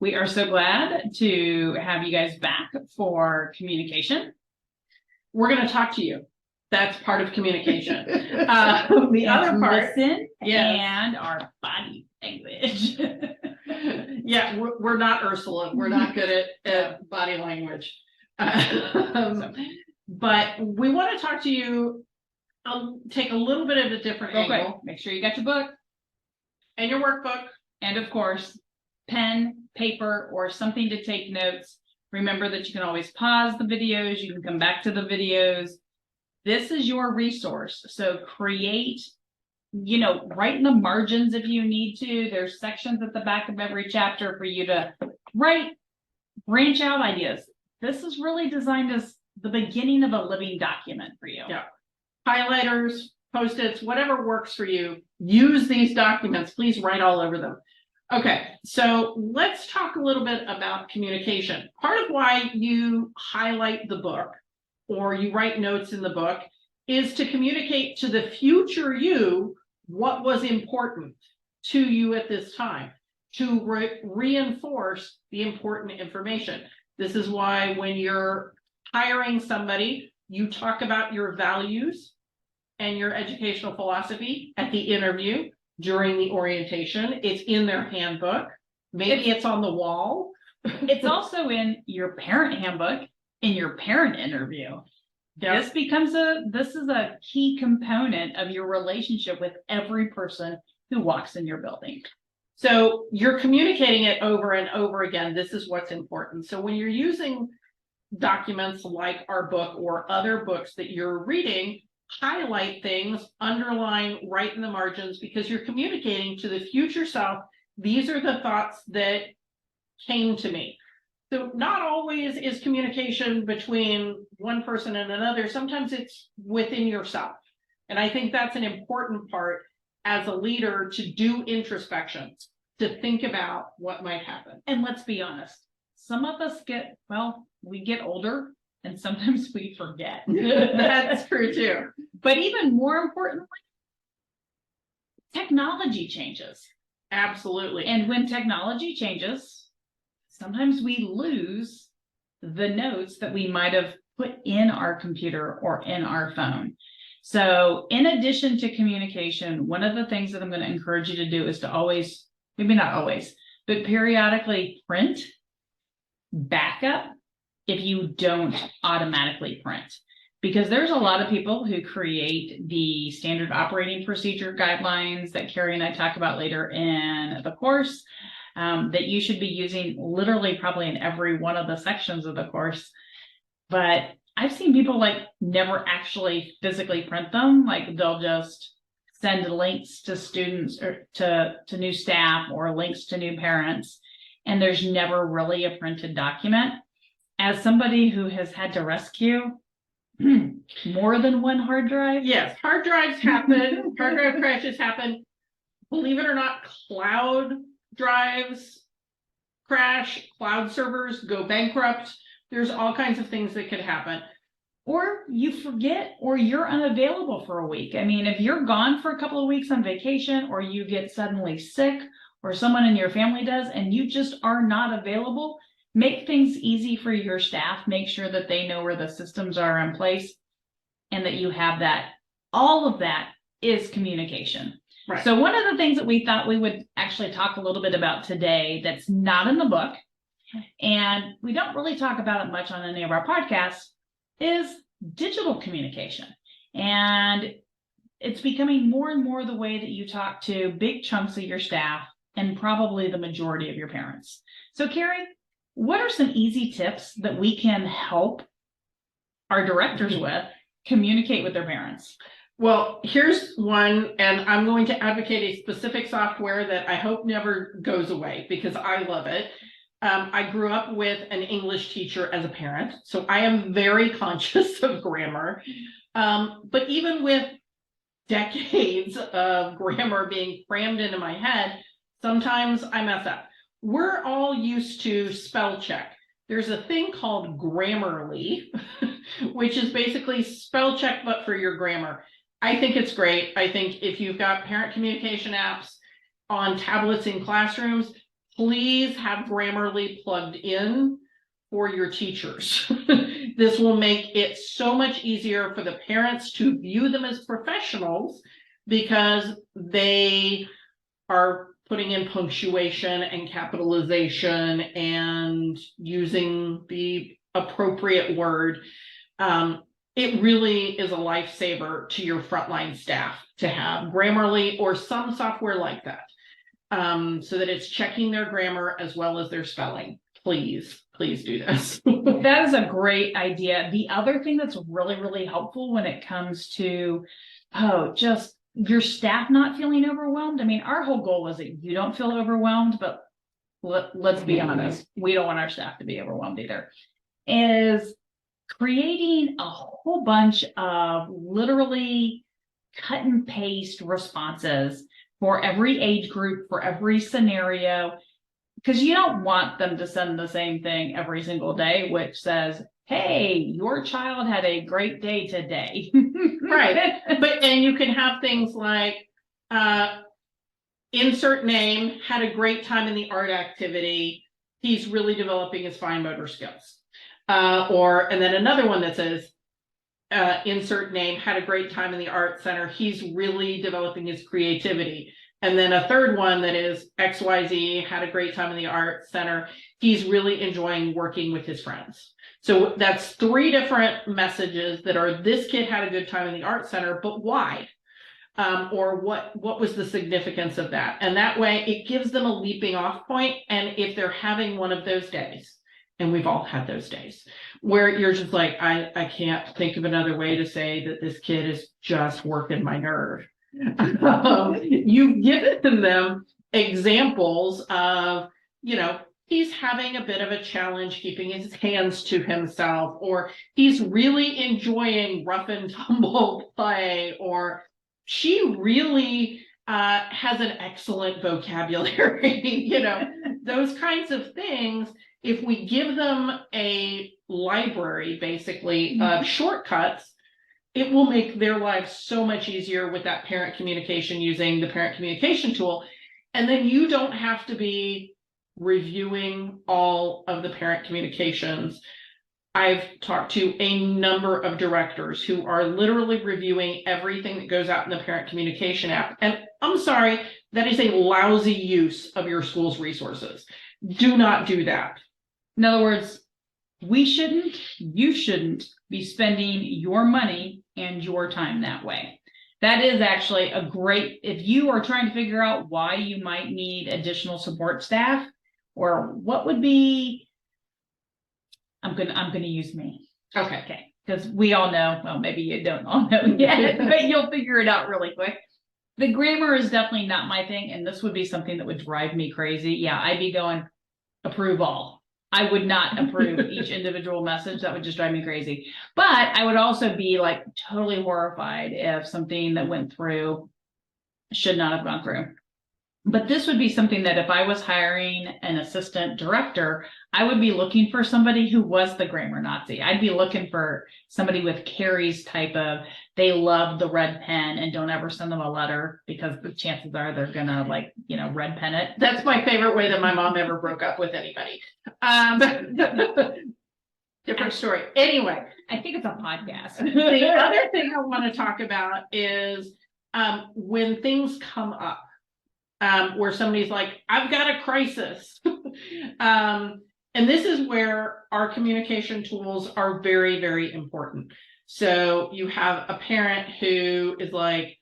We are so glad to have you guys back for communication. We're going to talk to you. That's part of communication. The other part, listen, yes. and our body language. Yeah, we're not Ursula. We're not good at body language. But we want to talk to you, take a little bit of a different angle. Quick, make sure you got your book and your workbook. And of course, pen, paper, or something to take notes. Remember that you can always pause the videos. You can come back to the videos. This is your resource. So create, write in the margins if you need to. There's sections at the back of every chapter for you to write, branch out ideas. This is really designed as the beginning of a living document for you. Yeah. Highlighters, Post-its, whatever works for you. Use these documents. Please write all over them. Okay, so let's talk a little bit about communication. Part of why you highlight the book or you write notes in the book is to communicate to the future you what was important to you at this time, to reinforce the important information. This is why when you're hiring somebody, you talk about your values and your educational philosophy at the interview. During the orientation, it's in their handbook. Maybe it's on the wall. It's also in your parent handbook, in your parent interview. Yep. This is a key component of your relationship with every person who walks in your building. So you're communicating it over and over again. This is what's important. So when you're using documents like our book or other books that you're reading, highlight things, underline, write in the margins, because you're communicating to the future self. These are the thoughts that came to me. So not always is communication between one person and another. Sometimes it's within yourself. And I think that's an important part as a leader, to do introspection, to think about what might happen. And let's be honest, some of us we get older and sometimes we forget. That's true too. But even more importantly, technology changes. Absolutely. And when technology changes, sometimes we lose the notes that we might have put in our computer or in our phone. So in addition to communication, one of the things that I'm going to encourage you to do is to always, maybe not always, but periodically print, backup if you don't automatically print. Because there's a lot of people who create the standard operating procedure guidelines that Carrie and I talk about later in the course, that you should be using literally probably in every one of the sections of the course. But I've seen people never actually physically print them. They'll just send links to students or to new staff or links to new parents. And there's never really a printed document. As somebody who has had to rescue more than one hard drive. Yes, hard drives happen. Hard drive crashes happen. Believe it or not, cloud drives crash, cloud servers go bankrupt. There's all kinds of things that could happen. Or you forget, or you're unavailable for a week. I mean, if you're gone for a couple of weeks on vacation, or you get suddenly sick, or someone in your family does, and you just are not available, make things easy for your staff. Make sure that they know where the systems are in place and that you have that. All of that is communication. Right. So one of the things that we thought we would actually talk a little bit about today that's not in the book, and we don't really talk about it much on any of our podcasts, is digital communication. And it's becoming more and more the way that you talk to big chunks of your staff and probably the majority of your parents. So Carrie, what are some easy tips that we can help our directors with communicate with their parents? Well, here's one, and I'm going to advocate a specific software that I hope never goes away because I love it. I grew up with an English teacher as a parent, so I am very conscious of grammar. But even with decades of grammar being crammed into my head, sometimes I mess up. We're all used to spell check. There's a thing called Grammarly, which is basically spell check, but for your grammar. I think it's great. I think if you've got parent communication apps on tablets in classrooms, please have Grammarly plugged in for your teachers. This will make it so much easier for the parents to view them as professionals because they are putting in punctuation and capitalization and using the appropriate word. It really is a lifesaver to your frontline staff to have Grammarly or some software like that, so that it's checking their grammar as well as their spelling. Please do this. That is a great idea. The other thing that's really, really helpful when it comes to, just your staff not feeling overwhelmed. I mean, our whole goal is that you don't feel overwhelmed, but let's be honest, we don't want our staff to be overwhelmed either. Is creating a whole bunch of literally cut and paste responses for every age group, for every scenario, because you don't want them to send the same thing every single day, which says, hey, your child had a great day today. Right. And you can have things like insert name, had a great time in the art activity. He's really developing his fine motor skills. And then another one that says insert name, had a great time in the art center. He's really developing his creativity. And then a third one that is XYZ, had a great time in the art center. He's really enjoying working with his friends. So that's 3 different messages that are, this kid had a good time in the art center, but why? Or what was the significance of that? And that way it gives them a leaping off point. And if they're having one of those days, and we've all had those days where you're just like, I can't think of another way to say that this kid is just working my nerve. You've given them examples of, he's having a bit of a challenge keeping his hands to himself, or he's really enjoying rough and tumble play, or she really has an excellent vocabulary, those kinds of things. If we give them a library, basically, of shortcuts, it will make their lives so much easier with that parent communication using the parent communication tool. And then you don't have to be reviewing all of the parent communications. I've talked to a number of directors who are literally reviewing everything that goes out in the parent communication app. And I'm sorry, that is a lousy use of your school's resources. Do not do that. In other words, you shouldn't be spending your money and your time that way. That is actually a great, if you are trying to figure out why you might need additional support staff, or what would be, I'm gonna use me. Okay. Because we all know, well, maybe you don't all know yet, but you'll figure it out really quick. The grammar is definitely not my thing, and this would be something that would drive me crazy. Yeah, I'd be going, approve all. I would not approve each individual message. That would just drive me crazy. But I would also be like totally horrified if something that went through should not have gone through. But this would be something that if I was hiring an assistant director, I would be looking for somebody who was the grammar Nazi. I'd be looking for somebody with Carrie's type of, they love the red pen and don't ever send them a letter because the chances are they're gonna red pen it. That's my favorite way that my mom ever broke up with anybody. Different story. Anyway, I think it's a podcast. The other thing I want to talk about is when things come up. Where somebody's like, I've got a crisis. And this is where our communication tools are very, very important. So you have a parent who is like,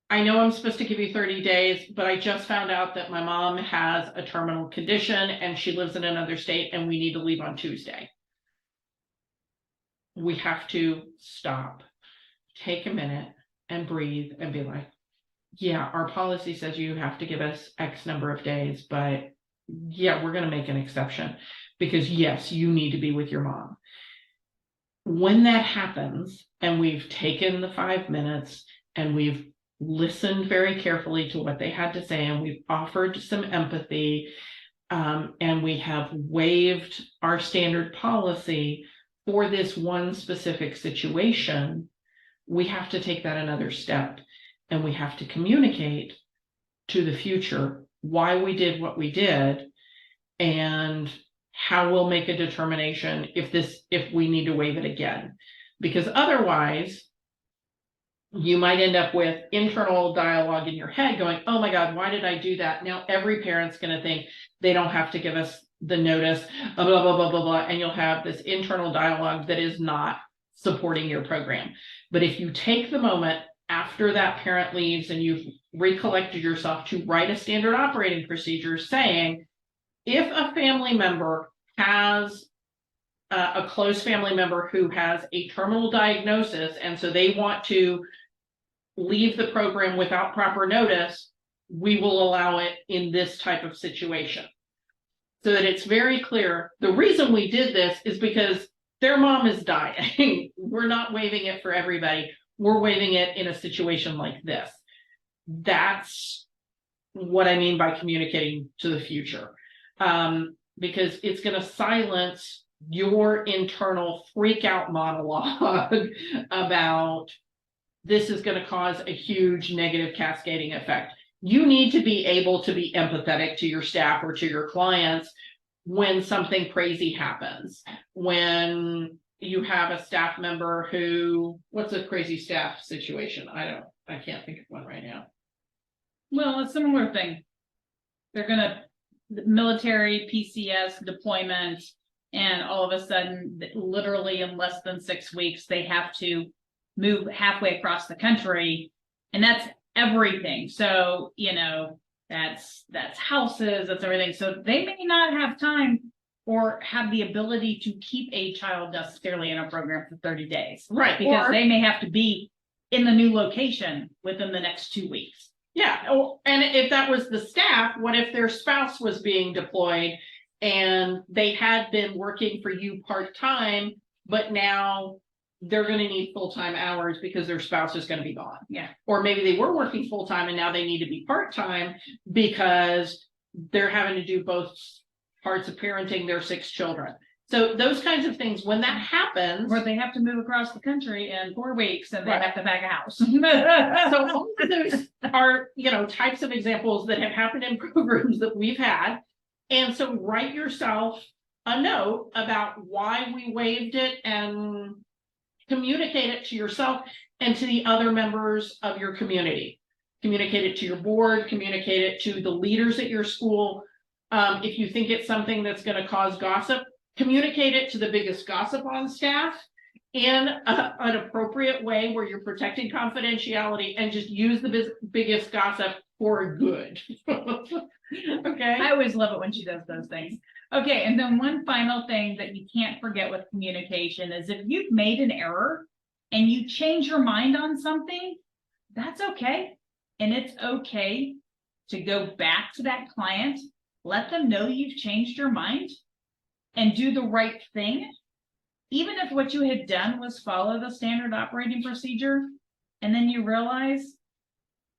I know I'm supposed to give you 30 days, but I just found out that my mom has a terminal condition and she lives in another state and we need to leave on Tuesday. We have to stop, take a minute and breathe and be like, yeah, our policy says you have to give us X number of days, but yeah, we're going to make an exception because yes, you need to be with your mom. When that happens and we've taken the 5 minutes and we've listened very carefully to what they had to say and we've offered some empathy and we have waived our standard policy for this one specific situation, we have to take that another step. And we have to communicate to the future why we did what we did, and how we'll make a determination if we need to waive it again. Because otherwise, you might end up with internal dialogue in your head going, oh my God, why did I do that? Now every parent's going to think they don't have to give us the notice, blah, blah, blah, blah, blah. And you'll have this internal dialogue that is not supporting your program. But if you take the moment after that parent leaves and you've recollected yourself to write a standard operating procedure saying, if a family member has a close family member who has a terminal diagnosis, and so they want to leave the program without proper notice, we will allow it in this type of situation. So that it's very clear, the reason we did this is because their mom is dying. We're not waiving it for everybody. We're waiving it in a situation like this. That's what I mean by communicating to the future. Because it's going to silence your internal freak out monologue about this is going to cause a huge negative cascading effect. You need to be able to be empathetic to your staff or to your clients when something crazy happens. When you have a staff member who, what's a crazy staff situation? I can't think of one right now. Well, a similar thing. They're gonna military PCS deployment, and all of a sudden, literally in less than 6 weeks, they have to move halfway across the country, and that's everything. So, that's houses, that's everything. So they may not have time or have the ability to keep a child necessarily in a program for 30 days. Right. Because they may have to be in the new location within the next 2 weeks. Yeah. And if that was the staff, what if their spouse was being deployed and they had been working for you part-time, but now they're going to need full-time hours because their spouse is going to be gone. Yeah. Or maybe they were working full-time and now they need to be part-time because they're having to do both parts of parenting their 6 children. So those kinds of things, when that happens, Or they have to move across the country in 4 weeks and they Right. have to pack a house. so all of those are, types of examples that have happened in programs that we've had. And so write yourself a note about why we waived it and communicate it to yourself and to the other members of your community. Communicate it to your board, communicate it to the leaders at your school. If you think it's something that's going to cause gossip, communicate it to the biggest gossip on staff in an appropriate way where you're protecting confidentiality, and just use the biggest gossip for good. Okay. I always love it when she does those things. Okay, and then one final thing that you can't forget with communication is if you've made an error and you change your mind on something, that's okay. And it's okay to go back to that client, let them know you've changed your mind, and do the right thing. Even if what you had done was follow the standard operating procedure, and then you realize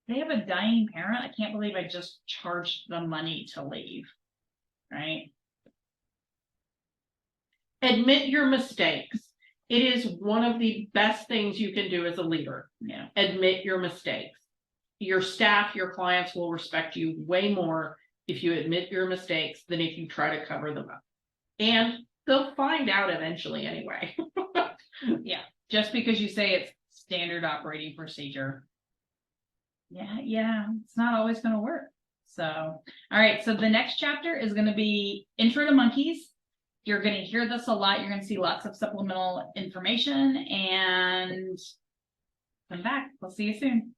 they have a dying parent. I can't believe I just charged them money to leave, right? Admit your mistakes. It is one of the best things you can do as a leader. Yeah. Admit your mistakes. Your staff, your clients will respect you way more if you admit your mistakes than if you try to cover them up. And they'll find out eventually anyway. Yeah. Just because you say it's standard operating procedure. Yeah, it's not always going to work. So, all right. So the next chapter is going to be Intro to Monkeys. You're going to hear this a lot. You're going to see lots of supplemental information, and come back. We'll see you soon.